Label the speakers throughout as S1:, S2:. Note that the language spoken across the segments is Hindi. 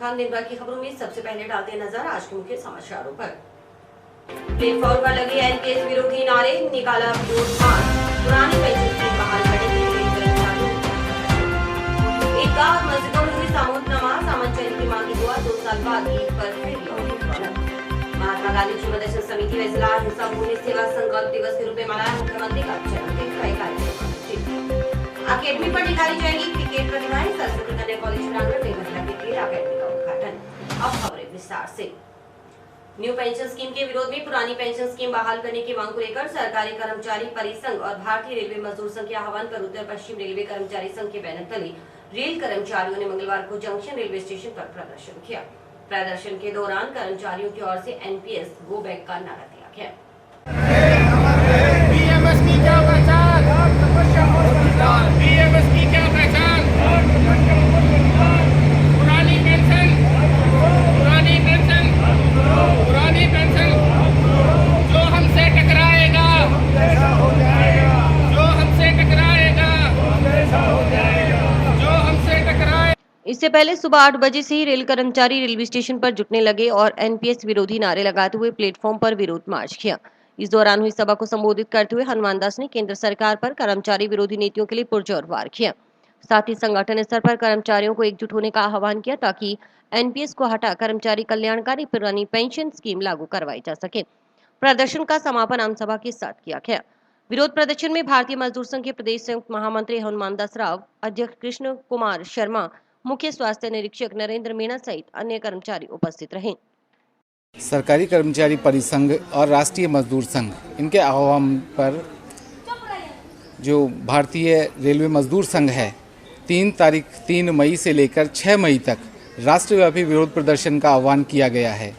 S1: खान दिन भर की खबरों में सबसे पहले डालते हैं नजर आज के मुख्य समाचारों पर। प्लेटफॉर्म पर लगे एनपीएस विरोधी नारे, निकाला विरोध मार्च, पुरानी पेंशन स्कीम बहाल करने के लिए कर्मचारियों। ईदगाह और मस्जिदों में हुई सामूहिक नमाज, अमन चैन की मांगी दुआ, 2 साल बाद ईद पर फिर रौनक। महात्मा गांधी जीवन दर्शन समिति व जिला अहिंसा भूमि सेवा संकल्प दिवस के रूप में मनाया मुख्यमंत्री का जन्मदिन। कई कार्यक्रम अकेडमी पर निखारी जाएगी क्रिकेट प्रतिभाएं, सरस्वती कन्या कॉलेज प्रांगण में महिला क्रिकेट अकेडमी का उद्घाटन। अब खबरें विस्तार से। न्यू पेंशन स्कीम के विरोध में पुरानी पेंशन स्कीम बहाल करने की मांग को लेकर सरकारी कर्मचारी परिसंघ और भारतीय रेलवे मजदूर संघ के आह्वान पर उत्तर पश्चिम रेलवे कर्मचारी संघ के बैनर तले रेल कर्मचारियों ने मंगलवार को जंक्शन रेलवे स्टेशन पर प्रदर्शन किया। प्रदर्शन के दौरान कर्मचारियों की ओर से एनपीएस गो बैक का नारा दिया गया। इससे पहले सुबह 8 बजे से ही रेल कर्मचारी रेलवे स्टेशन पर जुटने लगे और एनपीएस विरोधी नारे लगाते हुए प्लेटफॉर्म पर विरोध मार्च किया। इस दौरान हुई सभा को संबोधित करते हुए हनुमान दास ने केंद्र सरकार पर कर्मचारी विरोधी नीतियों के लिए पुरजोर वार किया। साथ ही संगठन स्तर पर कर्मचारियों को एकजुट होने का आह्वान किया ताकि एनपीएस को हटा कर्मचारी कल्याणकारी पुरानी पेंशन स्कीम लागू करवाई जा सके। प्रदर्शन का समापन आम सभा के साथ किया गया। विरोध प्रदर्शन में भारतीय मजदूर संघ के प्रदेश संयुक्त महामंत्री हनुमान दास राव, अध्यक्ष कृष्ण कुमार शर्मा, मुख्य स्वास्थ्य निरीक्षक नरेंद्र मीणा सहित अन्य कर्मचारी उपस्थित रहे।
S2: सरकारी कर्मचारी परिसंघ और राष्ट्रीय मजदूर संघ इनके आह्वान पर जो भारतीय रेलवे मजदूर संघ है 3 मई से लेकर 6 मई तक राष्ट्रव्यापी विरोध प्रदर्शन का आह्वान किया गया है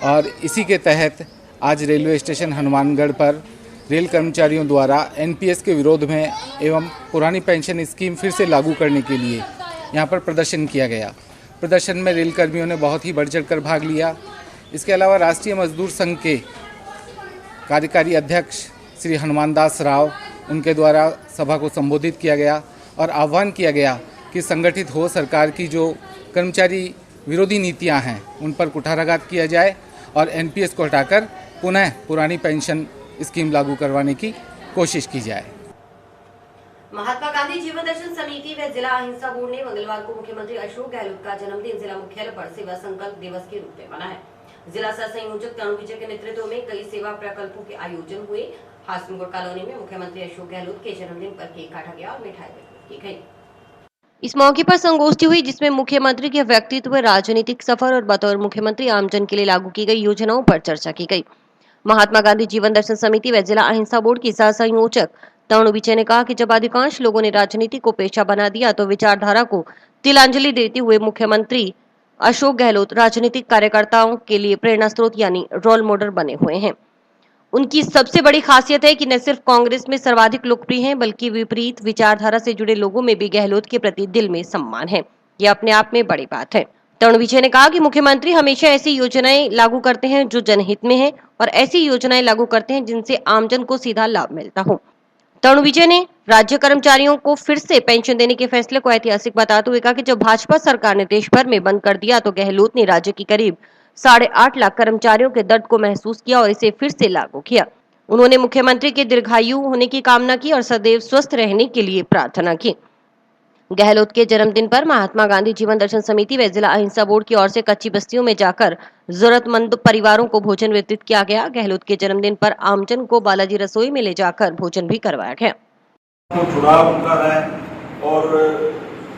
S2: और इसी के तहत आज रेलवे स्टेशन हनुमानगढ़ पर रेल कर्मचारियों द्वारा एनपीएस के विरोध में एवं पुरानी पेंशन स्कीम फिर से लागू करने के लिए यहाँ पर प्रदर्शन किया गया। प्रदर्शन में रेल कर्मियों ने बहुत ही बढ़ चढ़कर भाग लिया। इसके अलावा राष्ट्रीय मजदूर संघ के कार्यकारी अध्यक्ष श्री हनुमान दास राव, उनके द्वारा सभा को संबोधित किया गया और आह्वान किया गया कि संगठित हो सरकार की जो कर्मचारी विरोधी नीतियां हैं उन पर कुठाराघात किया जाए और एनपीएस को हटाकर पुनः पुरानी पेंशन स्कीम लागू करवाने की कोशिश की जाए।
S1: महात्मा गांधी जीवन दर्शन समिति व जिला अहिंसा बोर्ड ने मंगलवार को मुख्यमंत्री अशोक गहलोत का जन्मदिन जिला मुख्यालय पर सेवा संकल्प दिवस के रूप में मनाया। जिला सह संयोजक तनु विजय के नेतृत्व में कई सेवा प्रकल्पों के आयोजन हुए। हासनपुर कॉलोनी में मुख्यमंत्री अशोक गहलोत के जन्मदिन पर केक काटा गया और मिठाई वितरित की गई। इस मौके पर संगोष्ठी हुई जिसमें मुख्यमंत्री के व्यक्तित्व, राजनीतिक सफर और बतौर मुख्यमंत्री आमजन के लिए लागू की गई योजनाओं पर चर्चा की गई। महात्मा गांधी जीवन दर्शन समिति व जिला अहिंसा बोर्ड की सह संयोजक तनु विजय ने कहा कि जब अधिकांश लोगों ने राजनीति को पेशा बना दिया तो विचारधारा को तिलांजलि देते हुए मुख्यमंत्री अशोक गहलोत राजनीतिक कार्यकर्ताओं के लिए प्रेरणा स्रोत यानी रोल मॉडल बने हुए हैं। उनकी सबसे बड़ी खासियत है कि न सिर्फ कांग्रेस में सर्वाधिक लोकप्रिय हैं बल्कि विपरीत विचारधारा से जुड़े लोगों में भी गहलोत के प्रति दिल में सम्मान है। ये अपने आप में बड़ी बात है। तनु विजय ने कहा कि मुख्यमंत्री हमेशा ऐसी योजनाएं लागू करते हैं जो जनहित में है और ऐसी योजनाएं लागू करते हैं जिनसे आमजन को सीधा लाभ मिलता हो। तनु विजय ने राज्य कर्मचारियों को फिर से पेंशन देने के फैसले को ऐतिहासिक बताते हुए कहा कि जब भाजपा सरकार ने देश भर में बंद कर दिया तो गहलोत ने राज्य की करीब 8.5 लाख कर्मचारियों के दर्द को महसूस किया और इसे फिर से लागू किया। उन्होंने मुख्यमंत्री के दीर्घायु होने की कामना की और सदैव स्वस्थ रहने के लिए प्रार्थना की। गहलोत के जन्मदिन पर महात्मा गांधी जीवन दर्शन समिति व जिला अहिंसा बोर्ड की ओर से कच्ची बस्तियों में जाकर जरूरतमंद परिवारों को भोजन वितरित किया गया। गहलोत के जन्मदिन पर आमजन को बालाजी रसोई में ले जाकर भोजन भी करवाया गया।
S3: जुड़ाव उनका है और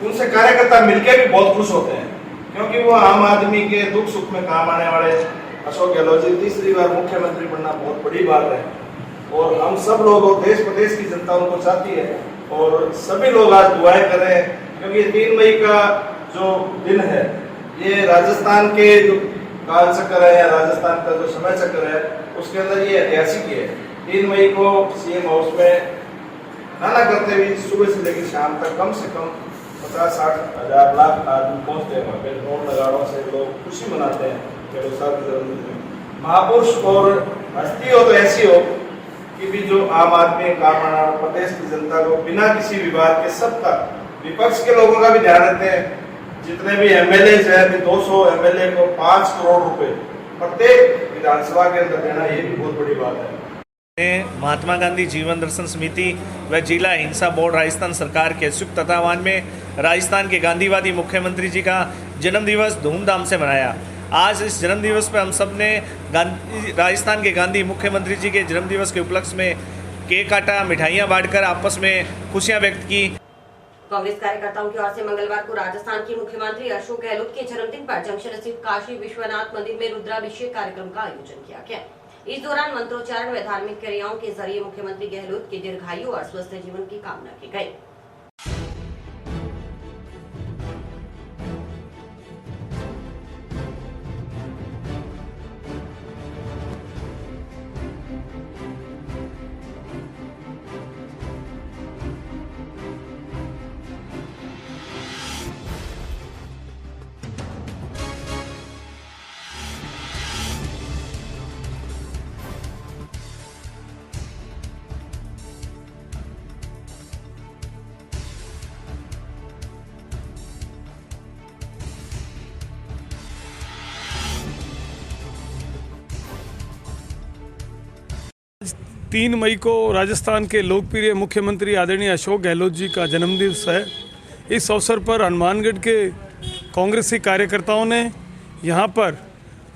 S3: उनसे कार्यकर्ता मिलकर भी बहुत खुश होते हैं क्योंकि वो आम आदमी के दुख सुख में काम आने वाले अशोक गहलोत जी तीसरी बार मुख्यमंत्री बनना बहुत बड़ी बात है और हम सब लोग और देश प्रदेश की जनता उनको चाहती है और सभी लोग आज दुआएं कर रहे हैं क्योंकि 3 मई का जो दिन है ये राजस्थान के जो काल चक्र है या राजस्थान का जो समय चक्र है उसके अंदर ये ऐतिहासिक है। 3 मई को सीएम हाउस में नाना करते हुए सुबह से लेकर शाम तक कम से कम 50-60 हजार लाख आदमी पहुंचते हैं। वहाँ पे नोट लगाड़ों से लोग खुशी मनाते हैं। महापुरुष और हस्ती हो तो ऐसी हो कि भी जो आम आदमी काम प्रदेश की जनता को बिना किसी विवाद के सब तक विपक्ष के लोगों का भी ध्यान रखते हैं जितने भी एमएलए हैं, अभी 200 एमएलए को 5 करोड़ रुपए प्रत्येक विधानसभा के अंदर देना, ये भी बहुत बड़ी बात है।
S4: महात्मा गांधी जीवन दर्शन समिति व जिला हिंसा बोर्ड राजस्थान सरकार के संयुक्त तत्वावधान में राजस्थान के गांधीवादी मुख्यमंत्री जी का जन्मदिवस धूमधाम से मनाया। आज इस जन्मदिवस पर हम सब ने राजस्थान के गांधी मुख्यमंत्री जी के जन्मदिवस के उपलक्ष्य में केक काटा, मिठाइयाँ बांटकर आपस में खुशियाँ व्यक्त की।
S1: कांग्रेस कार्यकर्ताओं की ओर से मंगलवार को राजस्थान के मुख्यमंत्री अशोक गहलोत के जन्मदिन पर जंक्शन स्थित काशी विश्वनाथ मंदिर में रुद्राभिषेक कार्यक्रम का आयोजन किया गया। इस दौरान मंत्रोच्चारण व धार्मिक क्रियाओं के जरिए मुख्यमंत्री गहलोत के दीर्घायु और स्वस्थ जीवन की कामना की गई।
S5: तीन मई को राजस्थान के लोकप्रिय मुख्यमंत्री आदरणीय अशोक गहलोत जी का जन्मदिवस है। इस अवसर पर हनुमानगढ़ के कांग्रेसी कार्यकर्ताओं ने यहाँ पर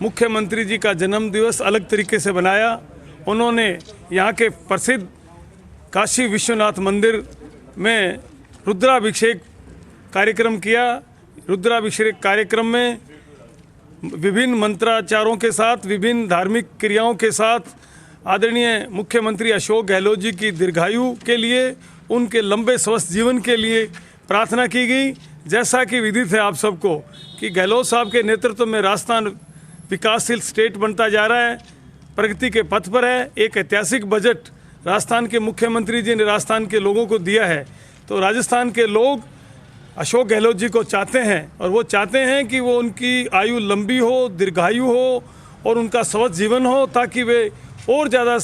S5: मुख्यमंत्री जी का जन्मदिवस अलग तरीके से बनाया। उन्होंने यहाँ के प्रसिद्ध काशी विश्वनाथ मंदिर में रुद्राभिषेक कार्यक्रम किया। रुद्राभिषेक कार्यक्रम में विभिन्न मंत्राचारों के साथ, विभिन्न धार्मिक क्रियाओं के साथ आदरणीय मुख्यमंत्री अशोक गहलोत जी की दीर्घायु के लिए, उनके लंबे स्वस्थ जीवन के लिए प्रार्थना की गई। जैसा कि विदित है आप सबको कि गहलोत साहब के नेतृत्व में राजस्थान विकासशील स्टेट बनता जा रहा है, प्रगति के पथ पर है। एक ऐतिहासिक बजट राजस्थान के मुख्यमंत्री जी ने राजस्थान के लोगों को दिया है। तो राजस्थान के लोग अशोक गहलोत जी को चाहते हैं और वो चाहते हैं कि वो उनकी आयु लंबी हो, दीर्घायु हो और उनका स्वस्थ जीवन हो, ताकि वे और ज़्यादा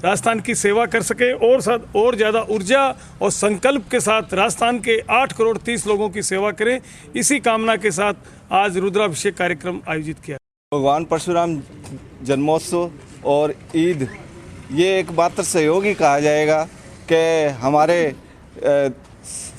S5: राजस्थान की सेवा कर सके और ज़्यादा ऊर्जा और संकल्प के साथ राजस्थान के 8 करोड़ 30 लोगों की सेवा करें। इसी कामना के साथ आज रुद्राभिषेक कार्यक्रम आयोजित किया।
S6: भगवान परशुराम जन्मोत्सव और ईद ये एक मात्र सहयोग ही कहा जाएगा कि हमारे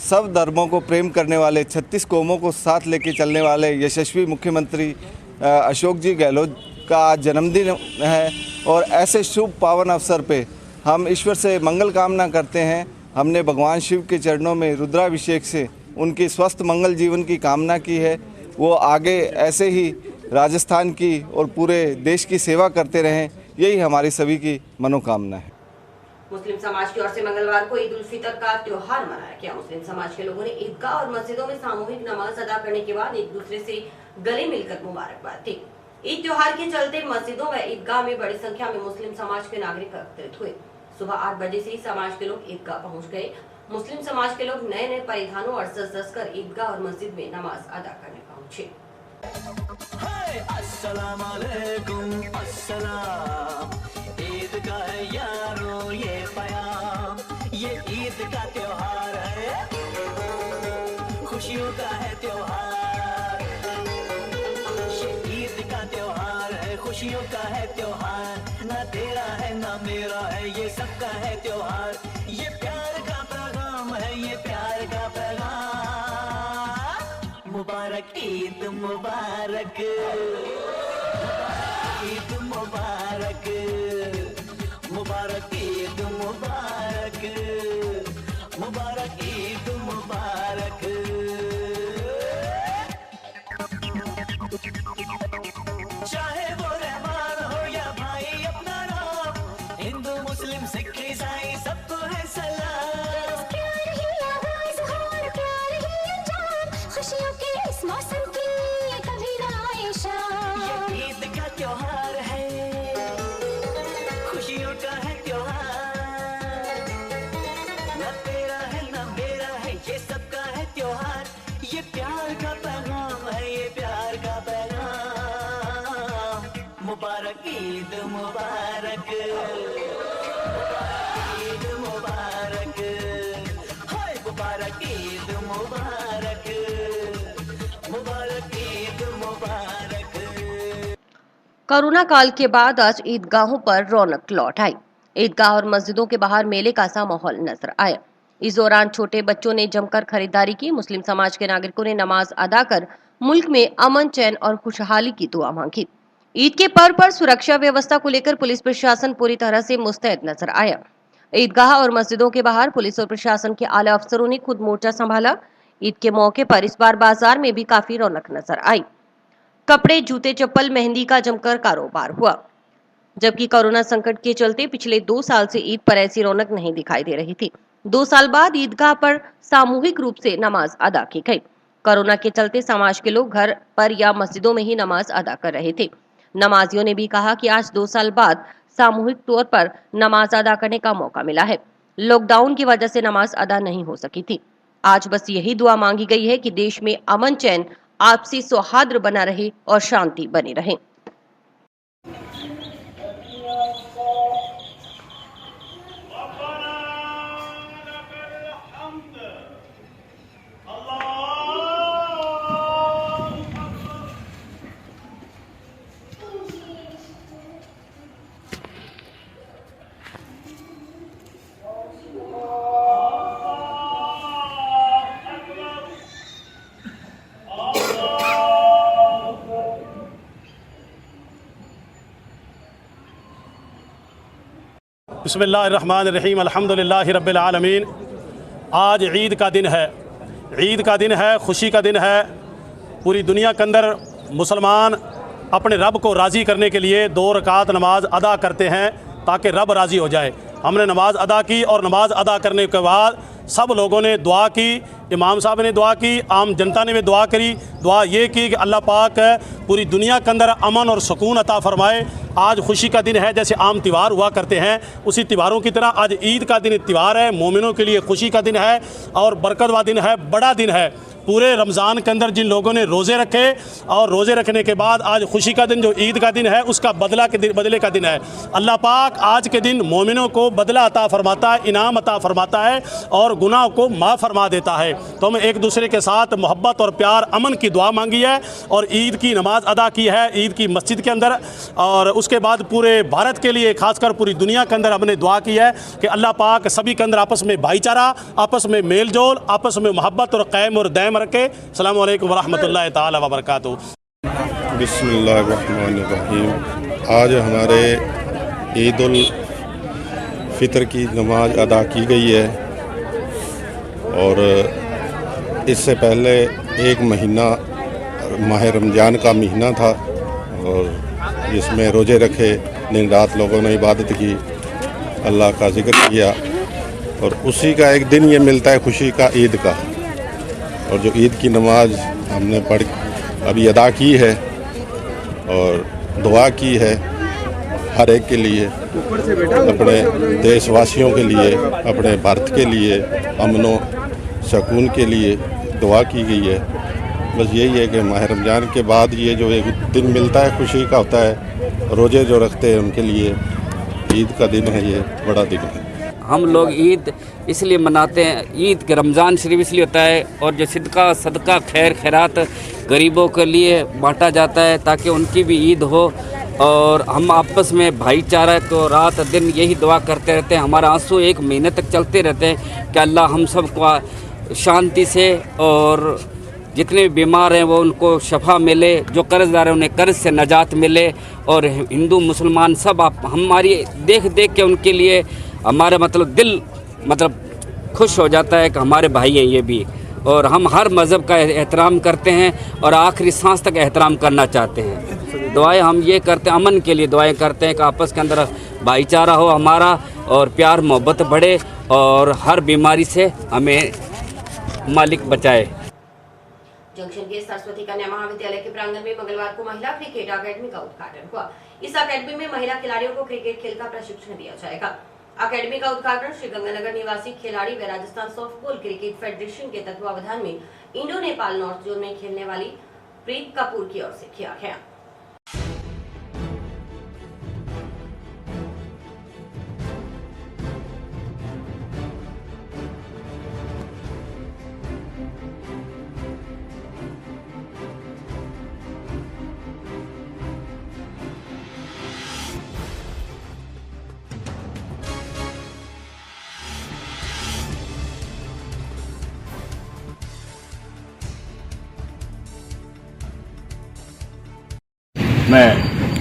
S6: सब धर्मों को प्रेम करने वाले, 36 कौमों को साथ लेके चलने वाले यशस्वी मुख्यमंत्री अशोक जी गहलोत का आज जन्मदिन है। और ऐसे शुभ पावन अवसर पे हम ईश्वर से मंगल कामना करते हैं। हमने भगवान शिव के चरणों में रुद्राभिषेक से उनकी स्वस्थ मंगल जीवन की कामना की है। वो आगे ऐसे ही राजस्थान की और पूरे देश की सेवा करते रहें, यही हमारी सभी की मनोकामना है।
S1: मुस्लिम समाज की ओर से मंगलवार को ईद उल फितर का त्योहार मनाया गया। मुस्लिम समाज के लोगों ने ईदगाह और मस्जिदों में सामूहिक नमाज अदा करने के बाद एक दूसरे से गले मिलकर मुबारकबाद दी। ईद त्योहार के चलते मस्जिदों व ईदगाह में बड़ी संख्या में मुस्लिम समाज के नागरिक एकत्रित हुए। सुबह 8 बजे से ही समाज के लोग ईदगाह पहुंच गए। मुस्लिम समाज के लोग नए नए परिधानों और सज कर ईदगाह और मस्जिद में नमाज अदा करने पहुंचे।
S7: अस्सलाम वालेकुम, अस्सलाम। ईद का है यारो ये प्याम, ये ईद का त्योहार है, खुशियों का है त्योहार। ये ईद का त्योहार है, खुशियों का है त्योहार। ना तेरा है ना मेरा है, ये सबका है त्योहार। ये प्यार का पैगाम है, ये प्यार का पैगाम। मुबारक ईद मुबारक, ईद मुबारक, मुबारक ईद मुबारक, मुबारक ईद मुबारक। चाहे वो रहमान हो या भाई अपना नाम, हिंदू मुस्लिम सिख ईसाई सबको है सलाम।
S8: प्यार ही आगाज़ हो और प्यार ही अंजाम, खुशियों के इस मौसम की कभी ना आए शाम।
S7: ये ईद का त्योहार है, खुशियों का है त्योहार। ना तेरा है ना मेरा है, ये सबका है त्योहार। ये प्यार का पैगाम है, ये प्यार का पैगाम। मुबारक ईद मुबारक, ईद मुबारक, हाय मुबारक ईद मुबारक,
S1: कोरोना काल के बाद आज ईदगाहों पर रौनक लौट आई। ईदगाह और मस्जिदों के बाहर मेले का सा माहौल नजर आया। इस दौरान छोटे बच्चों ने जमकर खरीदारी की। मुस्लिम समाज के नागरिकों ने नमाज अदा कर मुल्क में अमन, चैन और खुशहाली की दुआ मांगी। ईद के पर्व पर सुरक्षा व्यवस्था को लेकर पुलिस प्रशासन पूरी तरह से मुस्तैद नजर आया। ईदगाह और मस्जिदों के बाहर पुलिस और प्रशासन के आला अफसरों ने खुद मोर्चा संभाला। ईद के मौके पर इस बार बाजार में भी काफी रौनक नजर आई। कपड़े, जूते, चप्पल, मेहंदी का जमकर कारोबार हुआ। जबकि कोरोना संकट के चलते पिछले 2 साल से ईद पर ऐसी रौनक नहीं दिखाई दे रही थी। 2 साल बाद ईदगाह पर सामूहिक रूप से नमाज अदा की गई। कोरोना के चलते समाज के लोग घर पर या मस्जिदों में ही नमाज अदा कर रहे थे। नमाजियों ने भी कहा कि आज 2 साल बाद सामूहिक तौर पर नमाज अदा करने का मौका मिला है। लॉकडाउन की वजह से नमाज अदा नहीं हो सकी थी। आज बस यही दुआ मांगी गई है कि देश में अमन, चैन, आपसी सौहार्द बना रहे और शांति बनी रहे।
S9: बिस्मिल्लाहिर्रहमानिर्रहीम अल्हम्दुलिल्लाहि रब्बिल आलमीन। आज ईद का दिन है। ईद का दिन है, खुशी का दिन है। पूरी दुनिया के अंदर मुसलमान अपने रब को राज़ी करने के लिए 2 रकात नमाज अदा करते हैं ताकि रब राज़ी हो जाए। हमने नमाज अदा की और नमाज अदा करने के बाद सब लोगों ने दुआ की। इमाम साहब ने दुआ की, आम जनता ने भी दुआ करी। दुआ ये की कि अल्लाह पाक पूरी दुनिया के अंदर अमन और सुकून अता फरमाए। आज खुशी का दिन है, जैसे आम त्यौहार हुआ करते हैं उसी त्योहारों की तरह आज ईद का दिन त्यौहार है। मोमिनों के लिए खुशी का दिन है और बरकत वाला दिन है, बड़ा दिन है। पूरे रमज़ान के अंदर जिन लोगों ने रोज़े रखे और रोज़े रखने के बाद आज खुशी का दिन जो ईद का दिन है उसका बदले का दिन है। अल्लाह पाक आज के दिन मोमिनों को बदला अता फरमाता है, इनाम अता फरमाता है और गुनाह को माफ़ फरमा देता है। तो हम एक दूसरे के साथ मोहब्बत और प्यार, अमन की दुआ मांगी है और ईद की नमाज अदा की है ईद की मस्जिद के अंदर। और उसके बाद पूरे भारत के लिए, खासकर पूरी दुनिया के अंदर हमने दुआ की है कि अल्लाह पाक सभी के अंदर आपस में भाईचारा, आपस में मेल जोल, आपस में मोहब्बत और क़याम और दायम रखे। अस्सलामु अलैकुम वरहमतुल्लाहि ताला व बरकातुहू।
S10: बिस्मिल्लाहिर्रहमानिर्रहीम। आज हमारे ईद उल फितर की नमाज अदा की गई है और इससे पहले एक महीना माह रमज़ान का महीना था और जिसमें रोज़े रखे, दिन रात लोगों ने इबादत की, अल्लाह का जिक्र किया और उसी का एक दिन ये मिलता है खुशी का, ईद का। और जो ईद की नमाज हमने अभी अदा की है और दुआ की है हर एक के लिए, अपने देशवासियों के लिए, अपने भारत के लिए, अमनो सुकून के लिए दुआ की गई है। बस यही है कि माह रमज़ान के बाद ये जो एक दिन मिलता है खुशी का होता है, रोज़े जो रखते हैं उनके लिए ईद का दिन है, ये बड़ा दिन है।
S11: हम लोग ईद इसलिए मनाते हैं, ईद के रमज़ान शरीफ इसलिए होता है और जो सदका खैर खैरात गरीबों के लिए बांटा जाता है ताकि उनकी भी ईद हो और हम आपस में भाईचारा को रात दिन यही दुआ करते रहते हैं। हमारा आंसू 1 महीने तक चलते रहते हैं कि अल्लाह हम सबको शांति से और जितने भी बीमार हैं वो उनको शफा मिले, जो कर्जदार हैं उन्हें कर्ज से नजात मिले और हिंदू मुसलमान सब हमारी देख के उनके लिए हमारा दिल खुश हो जाता है कि हमारे भाई हैं ये भी। और हम हर मज़हब का एहतराम करते हैं और आखिरी सांस तक एहतराम करना चाहते हैं। दुआएं हम ये करते हैं, अमन के लिए दुआएं करते हैं कि आपस के अंदर भाईचारा हो हमारा और प्यार मोहब्बत बढ़े और हर बीमारी से हमें मालिक बचाए।
S1: जंक्शन के सरस्वती कन्या महाविद्यालय के प्रांगण में मंगलवार को महिला क्रिकेट अकेडमी का उद्घाटन हुआ। इस अकेडमी में महिला खिलाड़ियों को क्रिकेट खेल का प्रशिक्षण दिया जाएगा। अकेडमी का उद्घाटन श्रीगंगानगर निवासी खिलाड़ी व राजस्थान सॉफ्टबॉल क्रिकेट फेडरेशन के तत्वावधान में इंडो नेपाल नॉर्थ जोन में खेलने वाली प्रीत कपूर की ओर से किया गया।
S12: मैं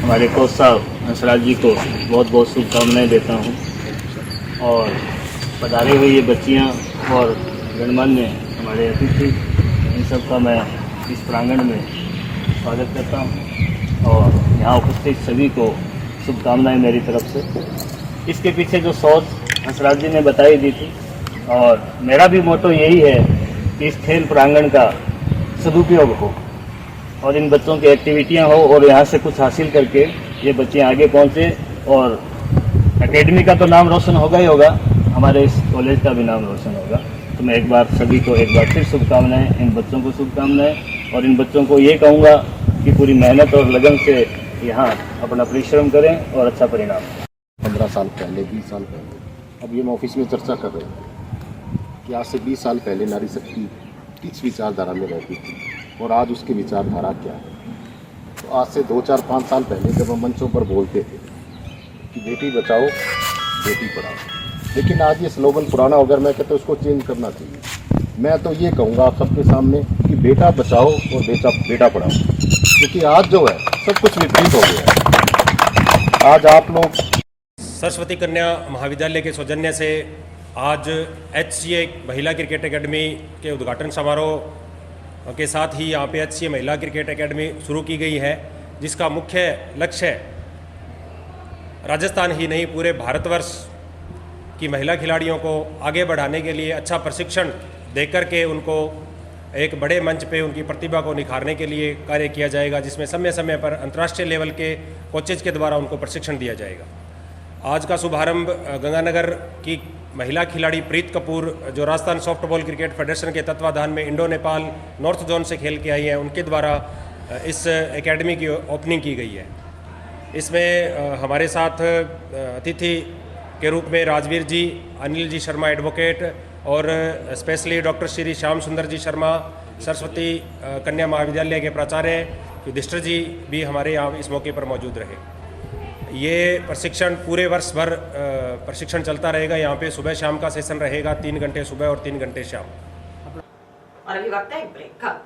S12: हमारे कोच साहब हंसराज जी को बहुत बहुत शुभकामनाएं देता हूं और पधारे हुए ये बच्चियां और गणमान्य हमारे अतिथि, इन सब का मैं इस प्रांगण में स्वागत करता हूं और यहाँ उपस्थित सभी को शुभकामनाएं मेरी तरफ से। इसके पीछे जो सोच हंसराज जी ने बताई दी थी और मेरा भी मोटो यही है कि इस खेल प्रांगण का सदुपयोग हो और इन बच्चों की एक्टिविटियां हो और यहाँ से कुछ हासिल करके ये बच्चे आगे पहुँचे और एकेडमी का तो नाम रोशन होगा ही होगा, हमारे इस कॉलेज का भी नाम रोशन होगा। तो मैं एक बार सभी को एक बार फिर शुभकामनाएं, इन बच्चों को शुभकामनाएं और इन बच्चों को ये कहूँगा कि पूरी मेहनत और लगन से यहाँ अपना परिश्रम करें और अच्छा परिणाम।
S13: 15 साल पहले, 20 साल पहले, अब ये हम ऑफिस में चर्चा कर रहे हैं कि आज से 20 साल पहले नारी शक्ति किस विचारधारा में रहती थी और आज उसकी विचारधारा क्या है। तो आज से 2, 4, 5 साल पहले जब हम मंचों पर बोलते थे कि बेटी बचाओ बेटी पढ़ाओ, लेकिन आज ये स्लोगन पुराना हो गया। मैं कहता हूँ उसको चेंज करना चाहिए। मैं तो ये कहूँगा आप सबके सामने कि बेटा बचाओ और बेटा पढ़ाओ, क्योंकि आज जो है सब कुछ विपरीत हो गया है। आज आप लोग
S14: सरस्वती कन्या महाविद्यालय के सौजन्य से आज HCA महिला क्रिकेट एकेडमी के उद्घाटन समारोह के साथ ही यहाँ पे HCA महिला क्रिकेट एकेडमी शुरू की गई है, जिसका मुख्य लक्ष्य राजस्थान ही नहीं पूरे भारतवर्ष की महिला खिलाड़ियों को आगे बढ़ाने के लिए अच्छा प्रशिक्षण देकर के उनको एक बड़े मंच पे उनकी प्रतिभा को निखारने के लिए कार्य किया जाएगा, जिसमें समय समय पर अंतर्राष्ट्रीय लेवल के कोचेज के द्वारा उनको प्रशिक्षण दिया जाएगा। आज का शुभारंभ गंगानगर की महिला खिलाड़ी प्रीत कपूर, जो राजस्थान सॉफ्टबॉल क्रिकेट फेडरेशन के तत्वाधान में इंडो नेपाल नॉर्थ जोन से खेल के आई हैं, उनके द्वारा इस एकेडमी की ओपनिंग की गई है। इसमें हमारे साथ अतिथि के रूप में राजवीर जी, अनिल जी शर्मा एडवोकेट और स्पेशली डॉक्टर श्री श्याम सुंदर जी शर्मा सरस्वती कन्या महाविद्यालय के प्राचार्य युधिष्ठिर जी भी हमारे यहाँ इस मौके पर मौजूद रहे। ये प्रशिक्षण पूरे वर्ष भर प्रशिक्षण चलता रहेगा। यहाँ पे सुबह शाम का सेशन रहेगा, 3 घंटे सुबह और 3 घंटे शाम।
S1: और अभी वक्त है एक ब्रेक का।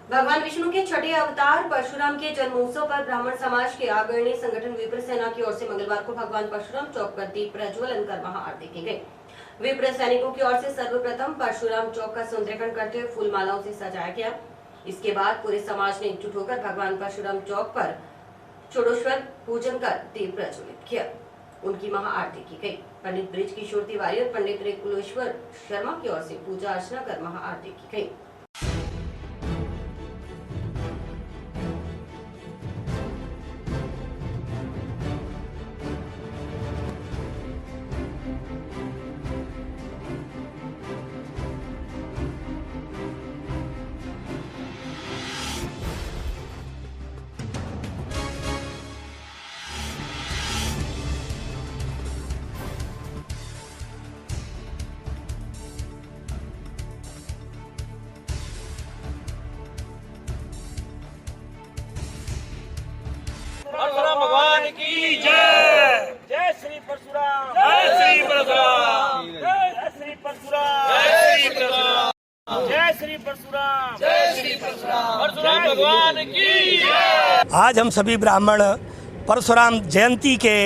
S1: भगवान विष्णु के छठे अवतार परशुराम के जन्मोत्सव पर ब्राह्मण समाज के अग्रणी संगठन विप्र सेना की ओर से मंगलवार को भगवान परशुराम चौक पर दीप प्रज्वलन कर महाआरती की गई। विप्र सैनिकों की ओर से सर्वप्रथम परशुराम चौक का सुंदरीकरण करते हुए फूल मालाओं से सजाया गया। इसके बाद पूरे समाज ने एकजुट होकर भगवान परशुराम चौक पर षोडशवर पूजन कर दीप प्रज्वलित किया। उनकी महाआरती की गई। पंडित ब्रिज किशोर तिवारी और पंडित रेकुलेश्वर शर्मा की ओर से पूजा अर्चना कर महाआरती की गई।
S15: परशुराम भगवान की जय। जय श्री परशुराम, जय श्री परशुराम, जय श्री परशुराम, जय श्री परशुराम, जय श्री परशुराम, जय श्री परशुराम, परशुराम भगवान की जय।
S16: आज हम सभी ब्राह्मण परशुराम जयंती के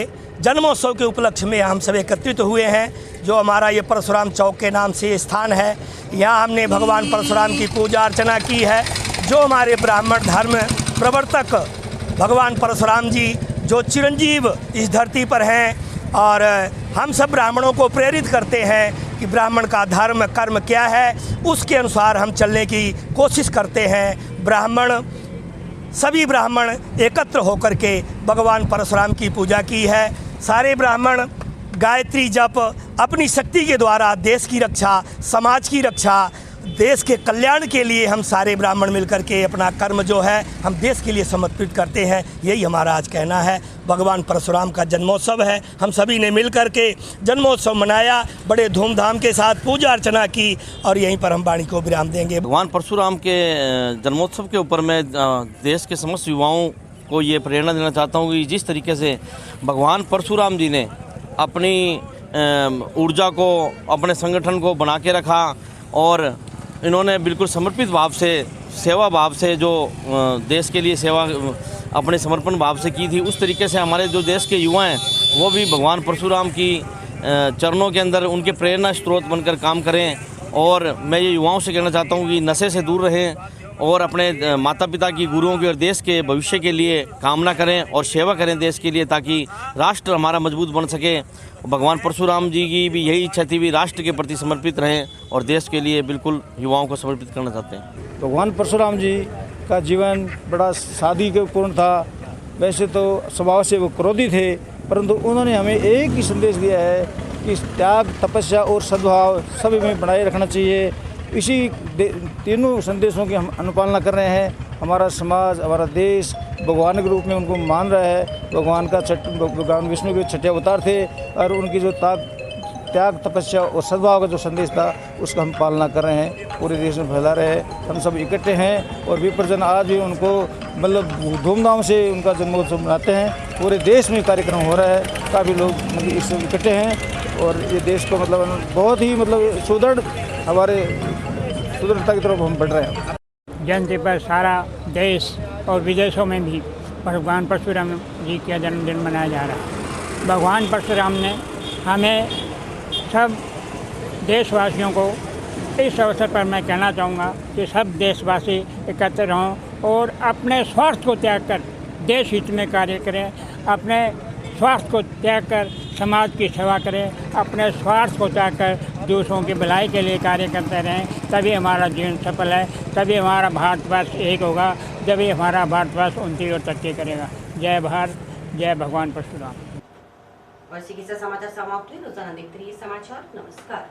S16: जन्मोत्सव के उपलक्ष्य में हम सब एकत्रित हुए हैं। जो हमारा ये परशुराम चौक के नाम से स्थान है, यहाँ हमने भगवान परशुराम की पूजा अर्चना की है। जो हमारे ब्राह्मण धर्म प्रवर्तक भगवान परशुराम जी जो चिरंजीव इस धरती पर हैं और हम सब ब्राह्मणों को प्रेरित करते हैं कि ब्राह्मण का धर्म कर्म क्या है, उसके अनुसार हम चलने की कोशिश करते हैं। सभी ब्राह्मण एकत्र होकर के भगवान परशुराम की पूजा की है। सारे ब्राह्मण गायत्री जप अपनी शक्ति के द्वारा देश की रक्षा, समाज की रक्षा, देश के कल्याण के लिए हम सारे ब्राह्मण मिलकर के अपना कर्म जो है हम देश के लिए समर्पित करते हैं। यही हमारा आज कहना है। भगवान परशुराम का जन्मोत्सव है, हम सभी ने मिलकर के जन्मोत्सव मनाया, बड़े धूमधाम के साथ पूजा अर्चना की और यहीं पर हम वाणी को विराम देंगे।
S17: भगवान परशुराम के जन्मोत्सव के ऊपर मैं देश के समस्त युवाओं को ये प्रेरणा देना चाहता हूँ कि जिस तरीके से भगवान परशुराम जी ने अपनी ऊर्जा को, अपने संगठन को बना के रखा और इन्होंने बिल्कुल समर्पित भाव से, सेवा भाव से जो देश के लिए सेवा अपने समर्पण भाव से की थी, उस तरीके से हमारे जो देश के युवा हैं वो भी भगवान परशुराम की चरणों के अंदर उनके प्रेरणा स्रोत बनकर काम करें। और मैं ये युवाओं से कहना चाहता हूँ कि नशे से दूर रहें और अपने माता पिता की, गुरुओं की और देश के भविष्य के लिए कामना करें और सेवा करें देश के लिए, ताकि राष्ट्र हमारा मजबूत बन सके। भगवान परशुराम जी की भी यही इच्छा थी, भी राष्ट्र के प्रति समर्पित रहें और देश के लिए बिल्कुल युवाओं को समर्पित करना चाहते हैं।
S18: भगवान परशुराम जी का जीवन बड़ा सादगी के पूर्ण था। वैसे तो स्वभाव से वो क्रोधी थे, परंतु उन्होंने हमें एक ही संदेश दिया है कि त्याग, तपस्या और सद्भाव सभी में बनाए रखना चाहिए। इसी तीनों संदेशों की हम अनुपालना कर रहे हैं। हमारा समाज, हमारा देश भगवान के रूप में उनको मान रहा है। भगवान विष्णु के छठे अवतार थे और उनकी जो त्याग, तपस्या और सद्भाव का जो संदेश था उसका हम पालना कर रहे हैं, पूरे देश में फैला रहे हैं। हम सब इकट्ठे हैं और विप्रजन आज भी उनको मतलब धूमधाम से उनका जन्मोत्सव मनाते हैं। पूरे देश में कार्यक्रम हो रहा है, काफ़ी लोग मतलब इससे इकट्ठे हैं और ये देश को मतलब बहुत ही मतलब सुदृढ़, हमारे सुदृढ़ता की तरफ हम बढ़ रहे हैं।
S19: जयंती पर सारा देश और विदेशों में भी भगवान परशुराम जी का जन्मदिन मनाया जा रहा है। भगवान परशुराम ने हमें सब देशवासियों को इस अवसर पर मैं कहना चाहूँगा कि सब देशवासी एकत्र हों और अपने स्वार्थ को त्याग कर देश हित में कार्य करें, अपने स्वार्थ को त्याग कर समाज की सेवा करें, अपने स्वार्थ को त्याग कर दूसरों की भलाई के लिए कार्य करते रहें। तभी हमारा जीवन सफल है, तभी हमारा भारतवर्ष एक होगा, जभी हमारा भारतवर्ष उन्नति और तरक्की करेगा। जय भारत, जय भगवान परशुराम।
S1: और इसी के साथ समाचार समाप्त हुए। रोजाना देखते रहिए समाचार। नमस्कार।